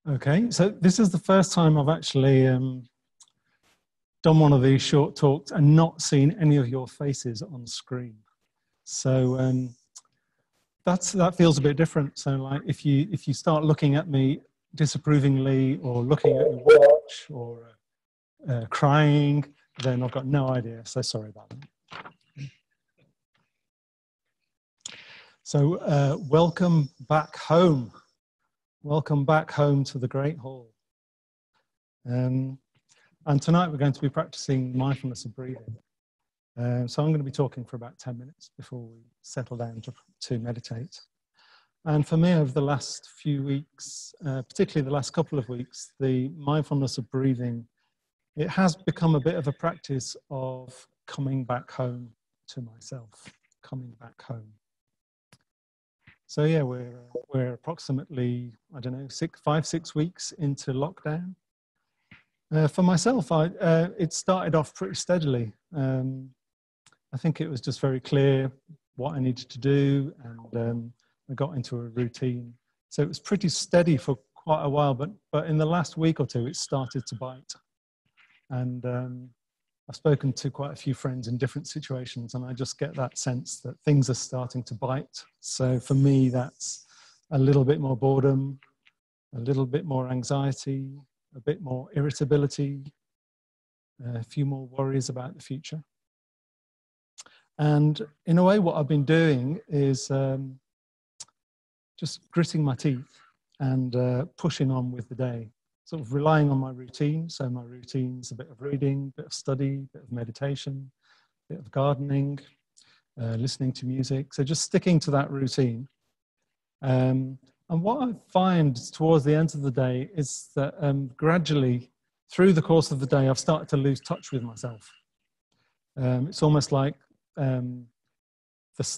Okay, so this is the first time I've actually done one of these short talks and not seen any of your faces on screen. So that feels a bit different. So like if you start looking at me disapprovingly or looking at your watch or crying, then I've got no idea. So sorry about that. So welcome back home. Welcome back home to the Great Hall. And tonight we're going to be practicing mindfulness of breathing. So I'm going to be talking for about 10 minutes before we settle down to meditate. And for me, over the last few weeks, particularly the last couple of weeks, the mindfulness of breathing, it has become a bit of a practice of coming back home to myself, coming back home. So yeah, we're approximately, I don't know, 5-6 weeks into lockdown. For myself, it started off pretty steadily. I think it was just very clear what I needed to do, and I got into a routine. So it was pretty steady for quite a while, but in the last week or two, it started to bite. And I've spoken to quite a few friends in different situations, and I just get that sense that things are starting to bite. So for me, that's a little bit more boredom, a little bit more anxiety, a bit more irritability, a few more worries about the future. And in a way, what I've been doing is just gritting my teeth and pushing on with the day, sort of relying on my routine. So my routine's a bit of reading, a bit of study, a bit of meditation, a bit of gardening, listening to music. So just sticking to that routine. And what I find towards the end of the day is that gradually, through the course of the day, I've started to lose touch with myself. It's almost like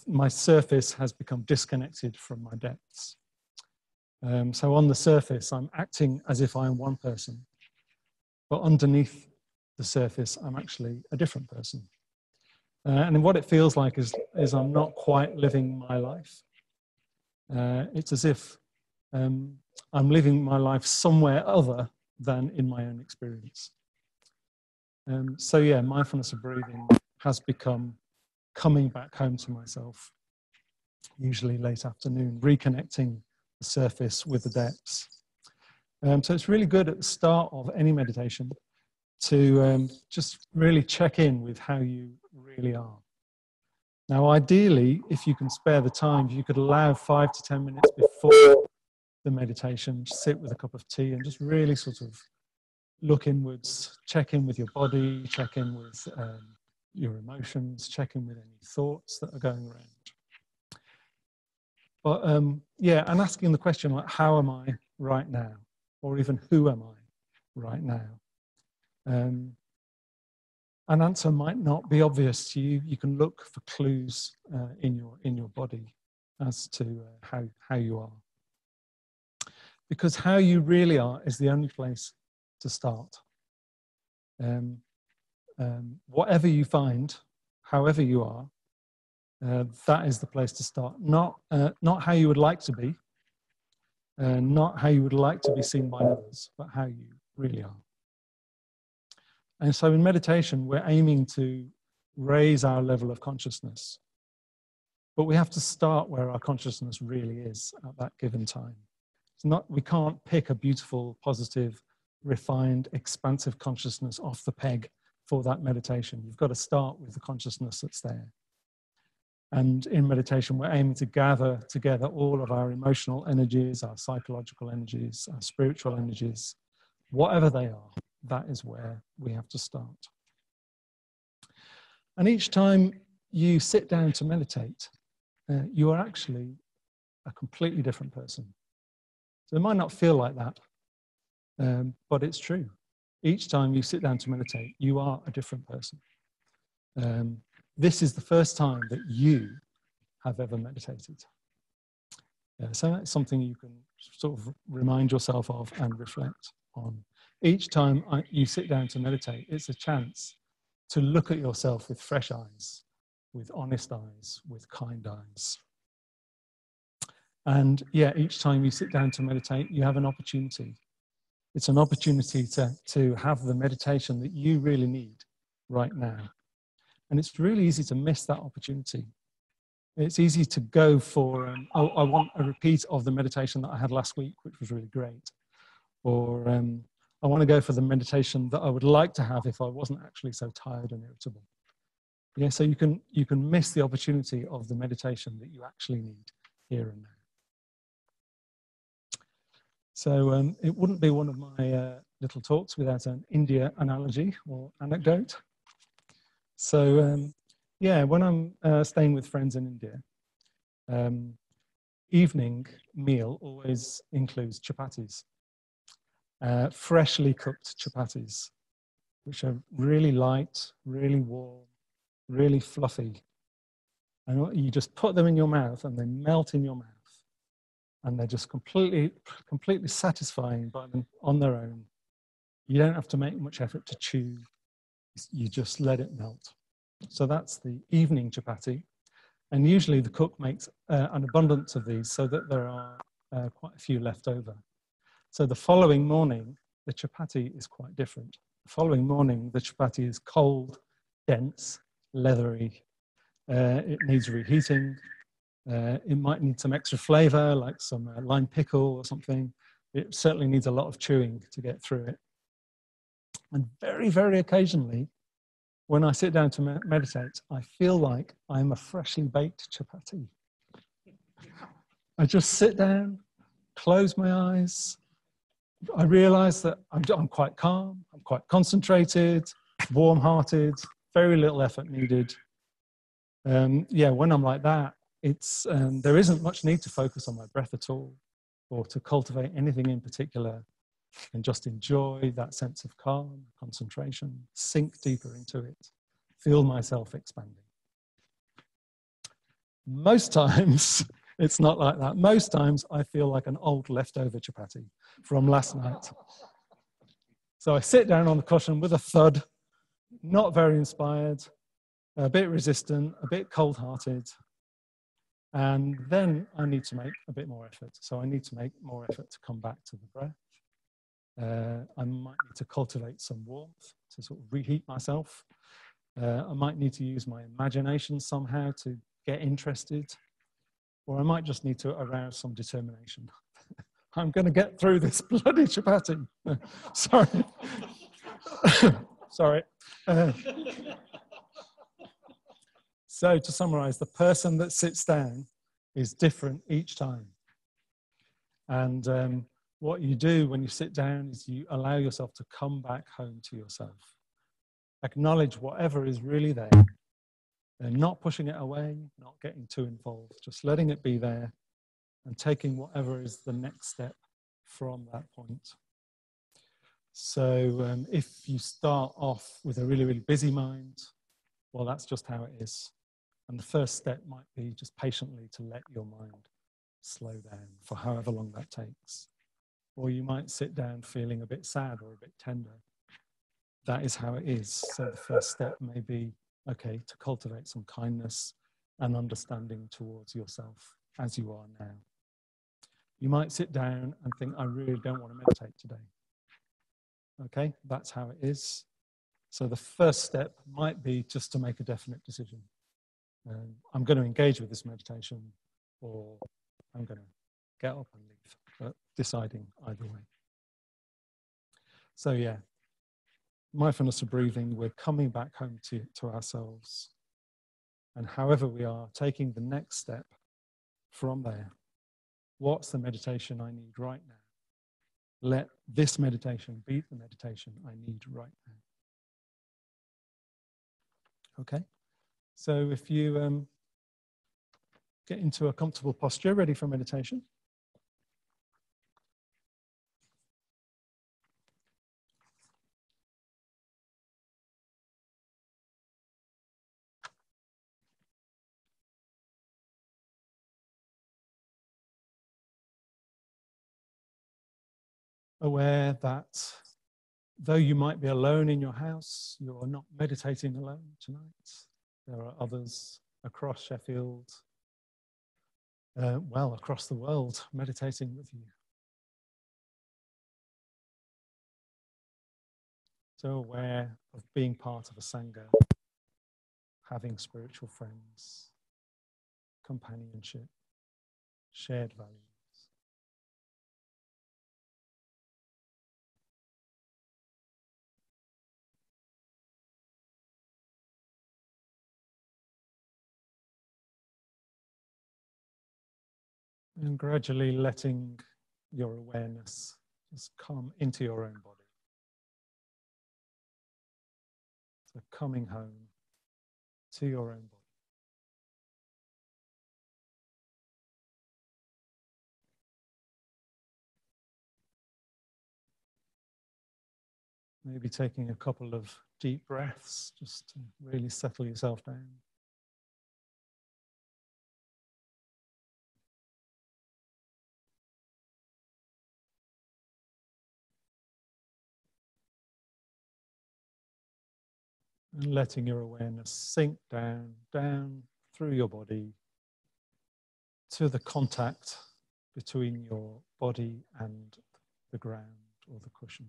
my surface has become disconnected from my depths. So on the surface, I'm acting as if I'm one person, but underneath the surface, I'm actually a different person. And what it feels like is I'm not quite living my life. It's as if I'm living my life somewhere other than in my own experience. So yeah, mindfulness of breathing has become coming back home to myself, usually late afternoon, reconnecting the surface with the depths. So it's really good at the start of any meditation to just really check in with how you really are. Now, ideally, if you can spare the time, you could allow 5 to 10 minutes before the meditation, sit with a cup of tea and just really sort of look inwards, check in with your body, check in with your emotions, check in with any thoughts that are going around. But yeah, and asking the question like, how am I right now? Or even who am I right now? An answer might not be obvious to you. You can look for clues in your body as to how you are. Because how you really are is the only place to start. Whatever you find, however you are, that is the place to start. Not how you would like to be, not how you would like to be seen by others, but how you really are. And so in meditation, we're aiming to raise our level of consciousness. But we have to start where our consciousness really is at that given time. We can't pick a beautiful, positive, refined, expansive consciousness off the peg for that meditation. You've got to start with the consciousness that's there. And in meditation, we're aiming to gather together all of our emotional energies, our psychological energies, our spiritual energies, whatever they are, that is where we have to start. And each time you sit down to meditate, you are actually a completely different person. So it might not feel like that, but it's true. Each time you sit down to meditate, you are a different person. This is the first time that you have ever meditated. So that's something you can sort of remind yourself of and reflect on. Each time you sit down to meditate, it's a chance to look at yourself with fresh eyes, with honest eyes, with kind eyes. And yeah, each time you sit down to meditate, you have an opportunity It's an opportunity to have the meditation that you really need right now. And it's really easy to miss that opportunity. It's easy to go for, oh, I want a repeat of the meditation that I had last week, which was really great. Or I want to go for the meditation that I would like to have if I wasn't actually so tired and irritable. Yeah, so you can miss the opportunity of the meditation that you actually need here and now. So it wouldn't be one of my little talks without an India analogy or anecdote. So yeah, when I'm staying with friends in India, evening meal always includes chapatis, freshly cooked chapatis, which are really light, really warm, really fluffy. And you just put them in your mouth and they melt in your mouth. And they're just completely satisfying on their own. You don't have to make much effort to chew. You just let it melt. So that's the evening chapati. And usually the cook makes an abundance of these so that there are quite a few left over. So the following morning, the chapati is quite different. The following morning, the chapati is cold, dense, leathery. It needs reheating. It might need some extra flavor, like some lime pickle or something. It certainly needs a lot of chewing to get through it. And very, very occasionally, when I sit down to meditate, I feel like I'm a freshly baked chapati. I just sit down, close my eyes. I realize that I'm quite calm, I'm quite concentrated, warm-hearted, very little effort needed. Yeah, when I'm like that, there isn't much need to focus on my breath at all, or to cultivate anything in particular, and just enjoy that sense of calm, concentration, sink deeper into it, feel myself expanding. Most times, it's not like that. Most times, I feel like an old leftover chapati from last night. So I sit down on the cushion with a thud, not very inspired, a bit resistant, a bit cold-hearted, and then I need to make a bit more effort. So I need to make more effort to come back to the breath. I might need to cultivate some warmth to sort of reheat myself. I might need to use my imagination somehow to get interested, or I might just need to arouse some determination. I'm going to get through this bloody chapati. Sorry. Sorry. So to summarize, the person that sits down is different each time. And what you do when you sit down is you allow yourself to come back home to yourself. Acknowledge whatever is really there. And not pushing it away, not getting too involved, just letting it be there and taking whatever is the next step from that point. So if you start off with a really, really busy mind, well, that's just how it is. And the first step might be just patiently to let your mind slow down for however long that takes. Or you might sit down feeling a bit sad or a bit tender. That is how it is. So the first step may be, okay, to cultivate some kindness and understanding towards yourself as you are now. You might sit down and think, I really don't want to meditate today. Okay, that's how it is. So the first step might be just to make a definite decision. I'm going to engage with this meditation, or I'm going to get up and leave, but deciding either way. So yeah, mindfulness of breathing, we're coming back home to ourselves. And however we are, taking the next step from there. What's the meditation I need right now? Let this meditation be the meditation I need right now. Okay? So if you get into a comfortable posture, ready for meditation. Aware that though you might be alone in your house, you are not meditating alone tonight. There are others across Sheffield, well, across the world, meditating with you. So aware of being part of a Sangha, having spiritual friends, companionship, shared values. And gradually letting your awareness just come into your own body. So coming home to your own body. Maybe taking a couple of deep breaths just to really settle yourself down. And letting your awareness sink down through your body to the contact between your body and the ground or the cushion.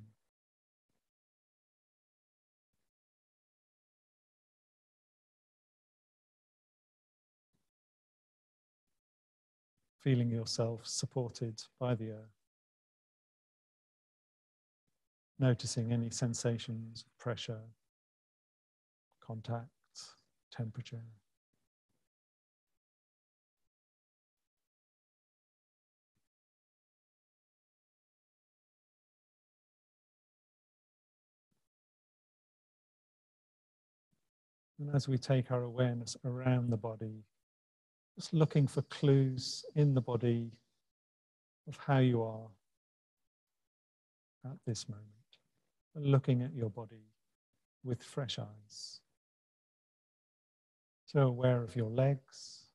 Feeling yourself supported by the earth. Noticing any sensations of pressure, contact, temperature. And as we take our awareness around the body, just looking for clues in the body of how you are at this moment. Looking at your body with fresh eyes. So aware of your legs,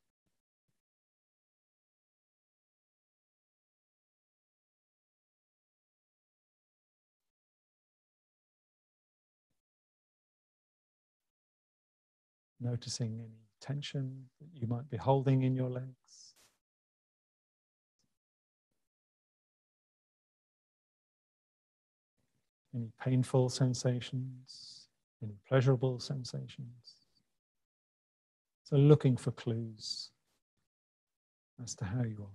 noticing any tension that you might be holding in your legs. Any painful sensations, any pleasurable sensations. So looking for clues as to how you are.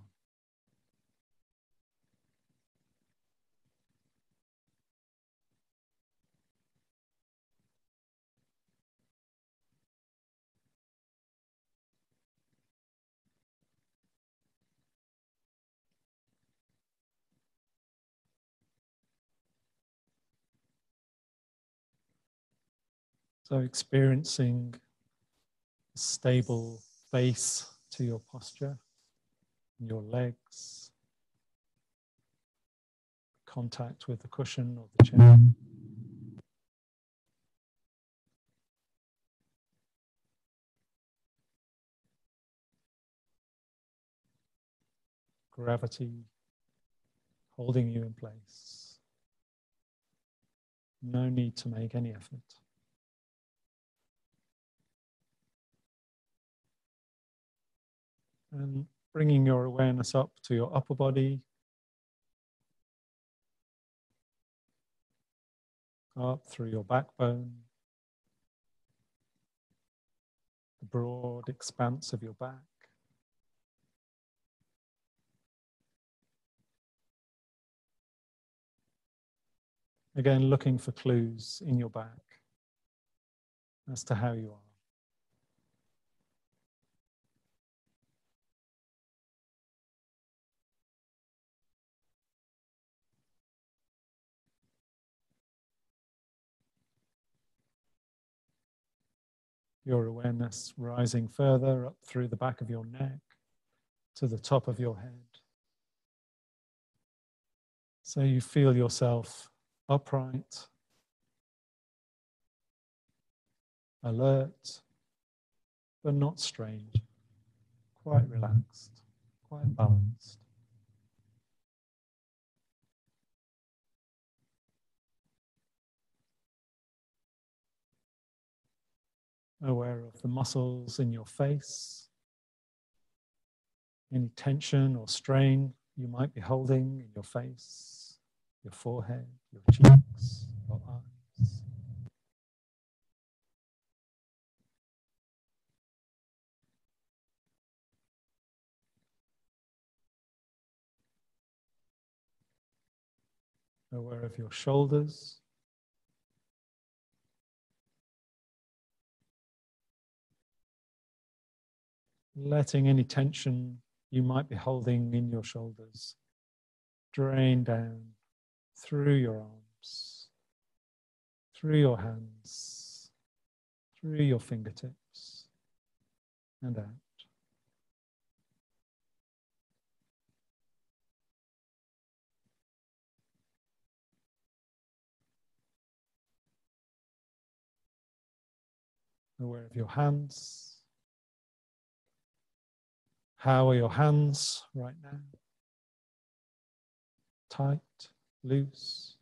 So experiencing a stable base to your posture, your legs, contact with the cushion or the chair. Gravity holding you in place. No need to make any effort. And bringing your awareness up to your upper body, up through your backbone, the broad expanse of your back. Again, looking for clues in your back as to how you are. Your awareness rising further up through the back of your neck to the top of your head. So you feel yourself upright, alert, but not strained, quite relaxed, quite balanced. Aware of the muscles in your face, any tension or strain you might be holding in your face, your forehead, your cheeks, your eyes. Aware of your shoulders. Letting any tension you might be holding in your shoulders drain down through your arms, through your hands, through your fingertips, and out. Aware of your hands. How are your hands right now? Tight, loose?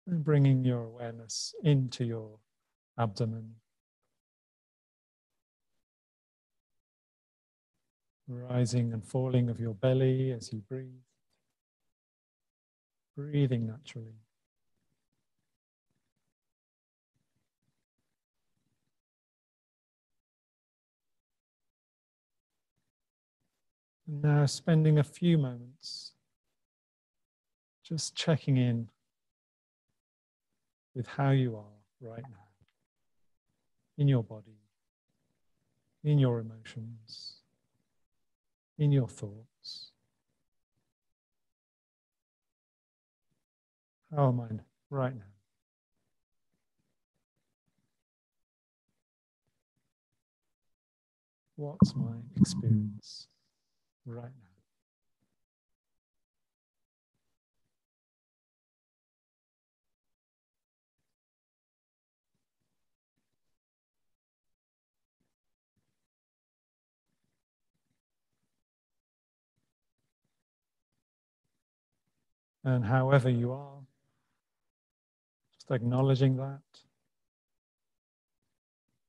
And bringing your awareness into your abdomen, rising and falling of your belly as you breathe, breathing naturally. And now spending a few moments just checking in with how you are right now, in your body, in your emotions, in your thoughts. How am I right now? What's my experience right now? And however you are, just acknowledging that,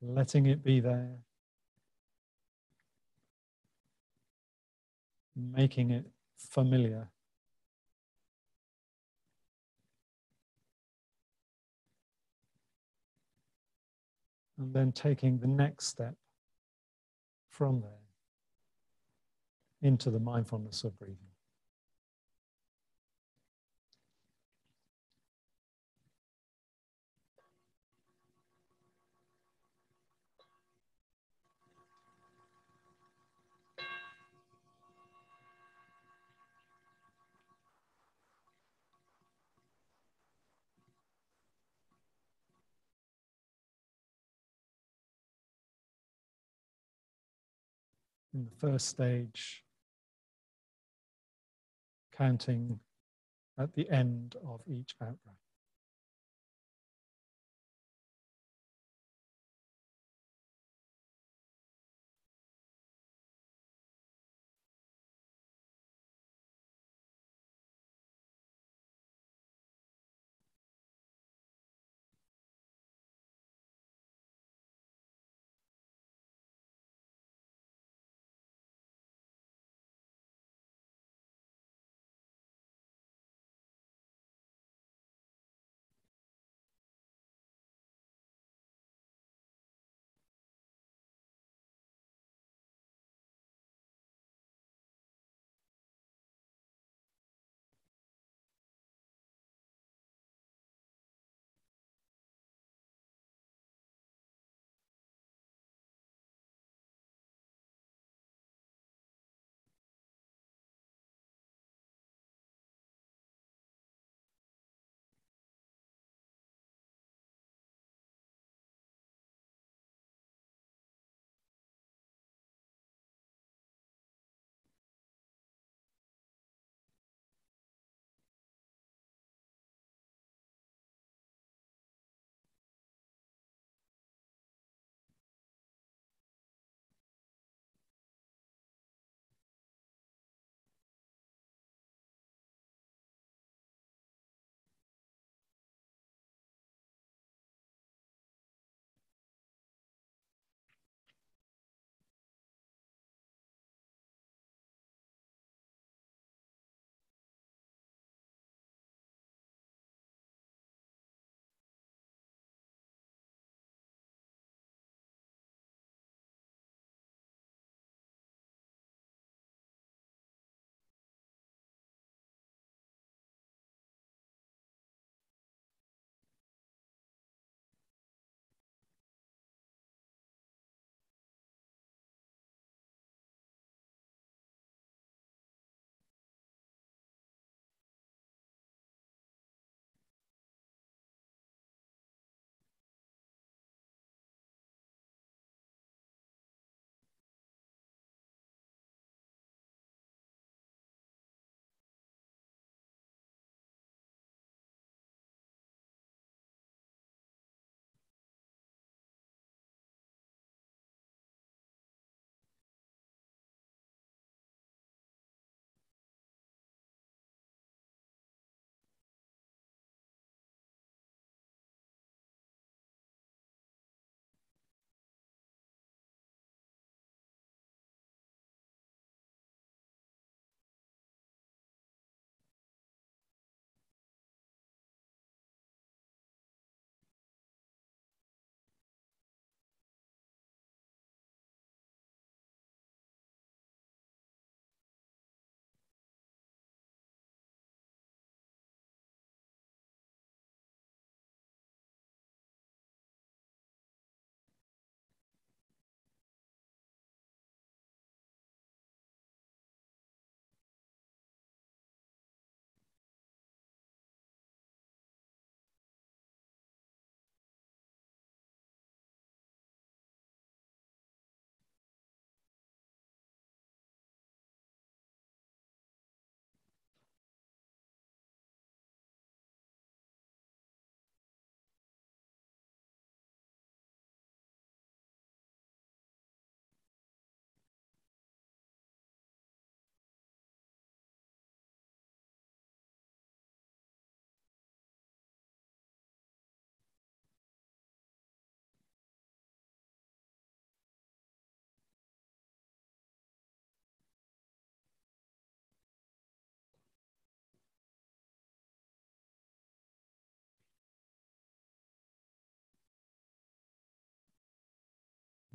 letting it be there, making it familiar. And then taking the next step from there into the mindfulness of breathing. In the first stage, counting at the end of each out breath.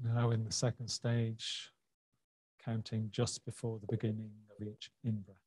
Now in the second stage, counting just before the beginning of each in-breath.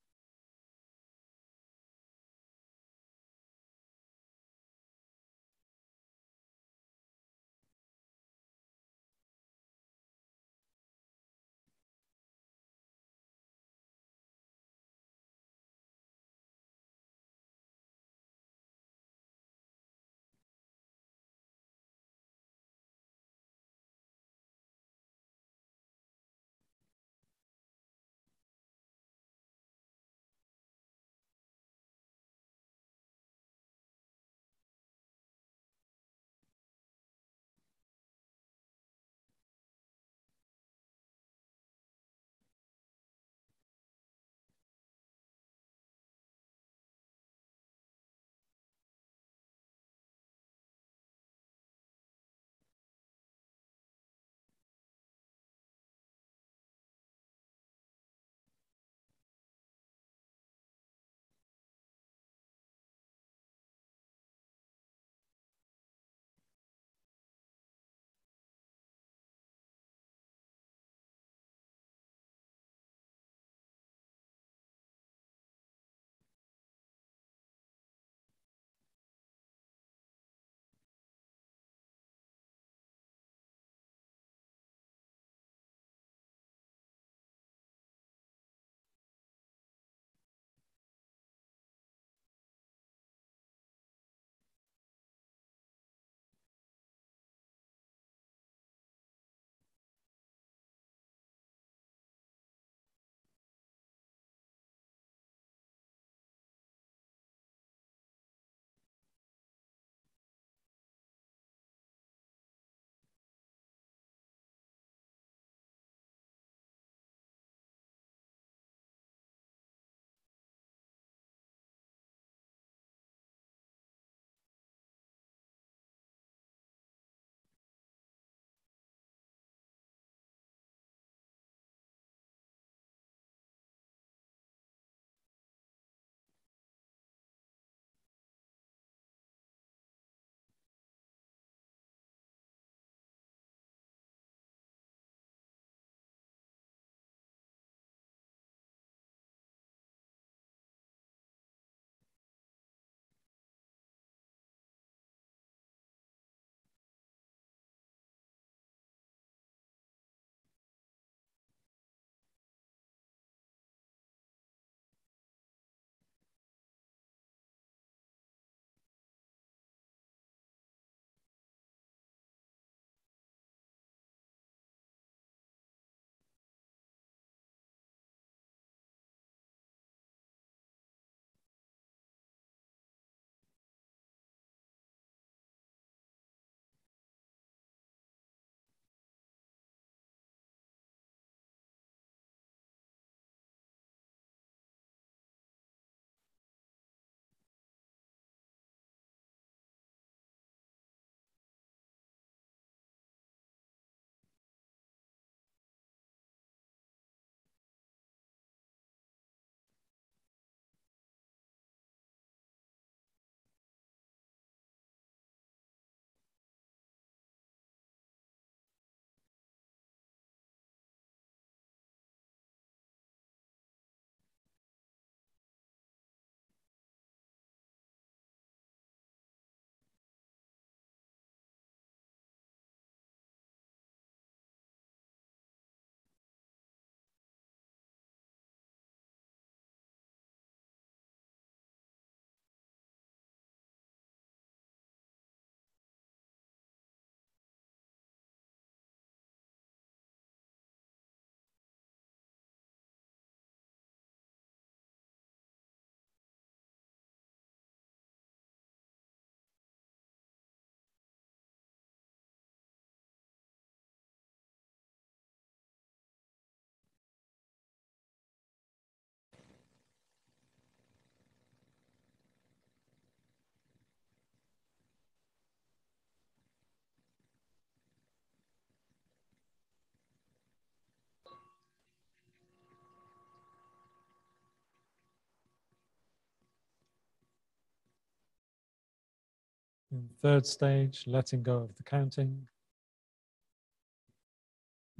In third stage, letting go of the counting.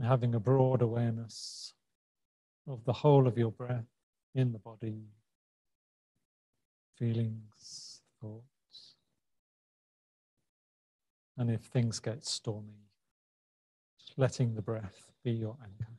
having a broad awareness of the whole of your breath in the body, feelings, thoughts. And if things get stormy, just letting the breath be your anchor.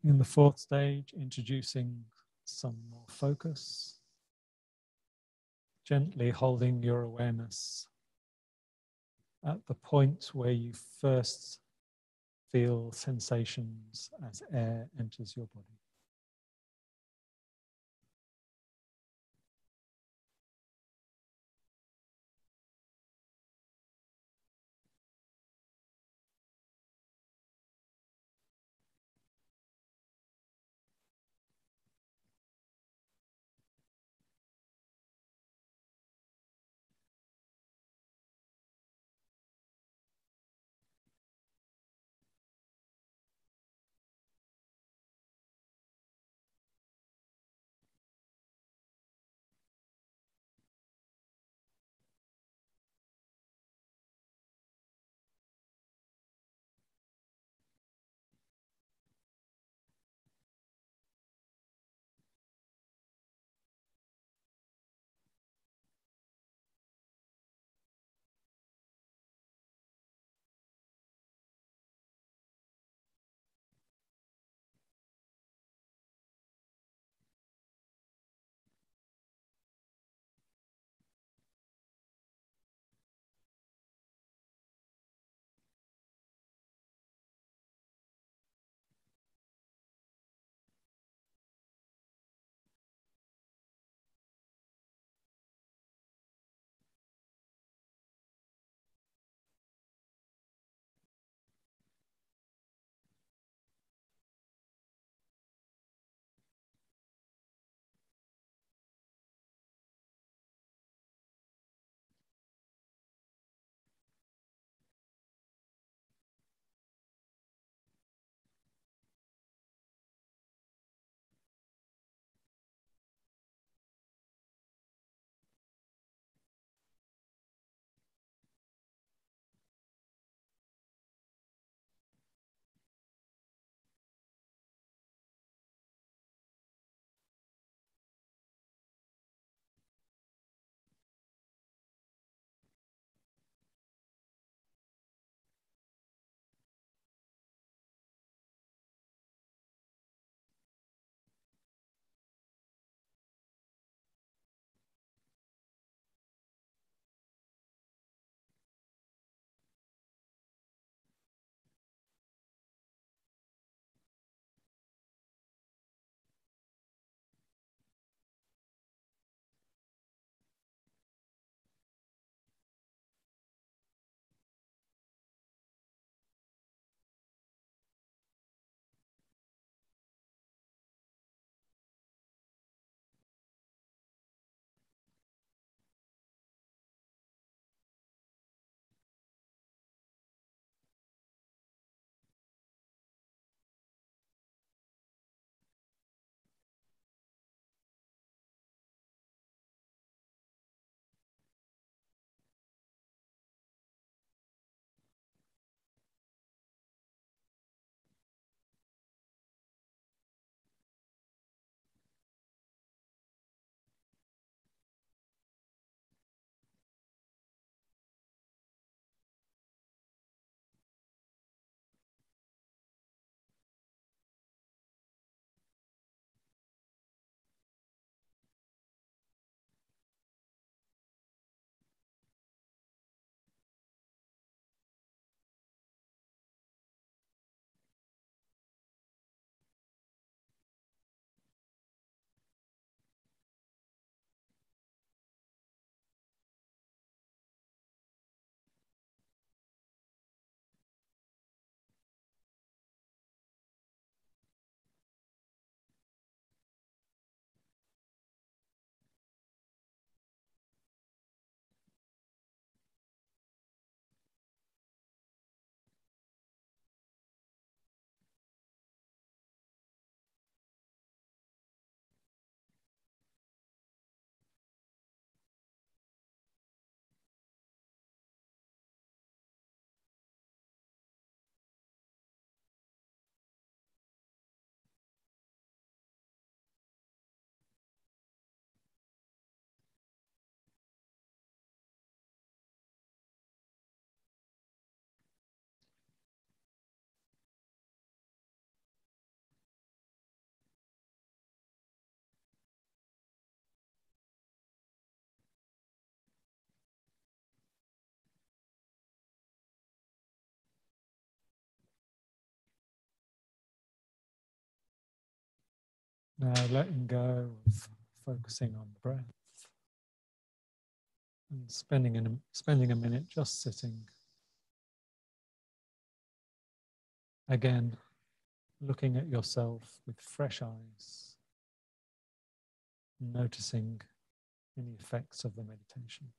In the fourth stage, introducing some more focus, gently holding your awareness at the point where you first feel sensations as air enters your body. Now letting go of focusing on the breath and spending a minute just sitting. Again, looking at yourself with fresh eyes, noticing any effects of the meditation.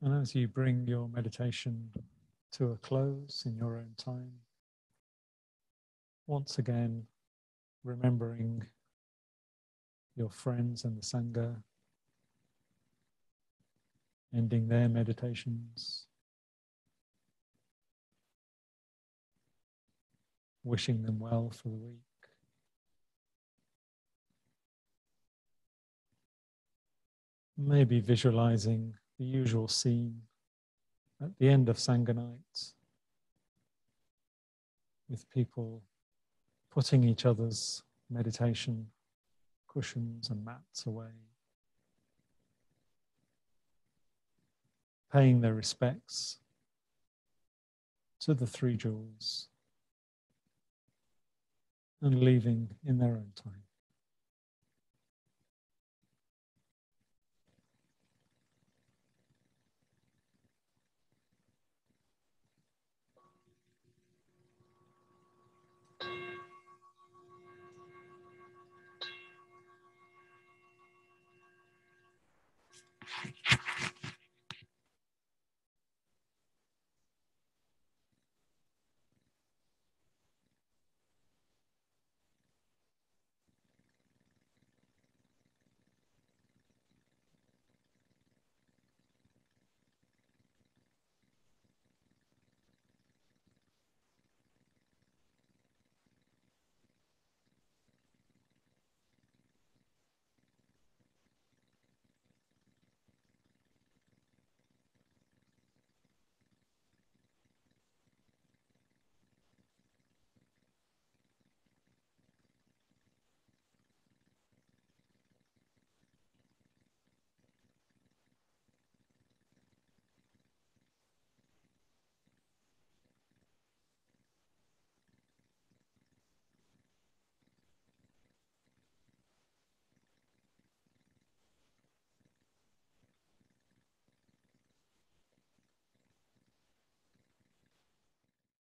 And as you bring your meditation to a close in your own time, once again, remembering your friends and the Sangha, ending their meditations, wishing them well for the week. Maybe visualizing the usual scene at the end of Sangha Night, with people putting each other's meditation cushions and mats away, paying their respects to the three jewels, and leaving in their own time.